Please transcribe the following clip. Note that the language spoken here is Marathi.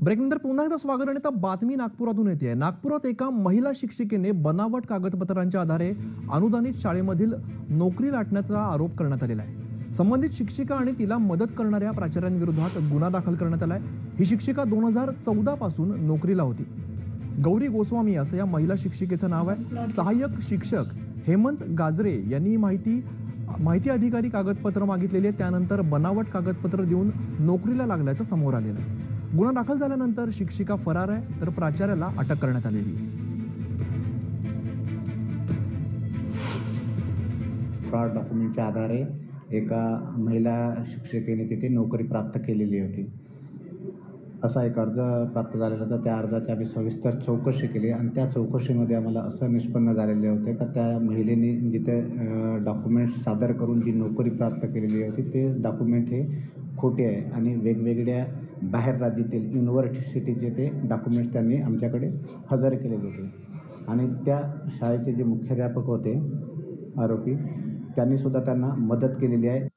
ब्रेकनंतर पुन्हा एकदा स्वागत आणि आता बातमी नागपुरातून येते. नागपुरात एका महिला शिक्षिकेने बनावट कागदपत्रांच्या आधारे अनुदानित शाळेमधील नोकरी लाटण्याचा आरोप करण्यात आलेला आहे. संबंधित शिक्षिका आणि तिला मदत करणाऱ्या प्राचार्यांविरोधात गुन्हा दाखल करण्यात आलाय. ही शिक्षिका 2014 पासून नोकरीला होती. गौरी गोस्वामी असं या महिला शिक्षिकेचं नाव आहे. सहाय्यक शिक्षक हेमंत गाजरे यांनी माहिती अधिकारी कागदपत्र मागितलेली आहे. त्यानंतर बनावट कागदपत्र देऊन नोकरीला लागल्याचं समोर आलेलं आहे. गुन्हा दाखल झाल्यानंतर शिक्षिका फरार आहे, तर प्राचार्याला अटक करण्यात आलेली आहे. फ्रॉड डॉक्युमेंटच्या आधारे एका महिला शिक्षिकेने तिथे नोकरी प्राप्त केलेली होती. असा एक अर्ज प्राप्त झालेला होता. त्या अर्जाची आम्ही सविस्तर चौकशी केली आणि त्या चौकशीमध्ये आम्हाला असं निष्पन्न झालेले होते का त्या महिलेने जिथे डॉक्युमेंट्स सादर करून जी नोकरी प्राप्त केलेली होती ते डॉक्युमेंट हे खोटे आहे आणि वेगवेगळ्या बाहेर राज्यातील युनिव्हर्सिटीचे ते डॉक्युमेंट्स त्यांनी आमच्याकडे हजर केलेले होते. आणि त्या शाळेचे जे मुख्याध्यापक होते आरोपी त्यांनीसुद्धा त्यांना मदत केलेली आहे.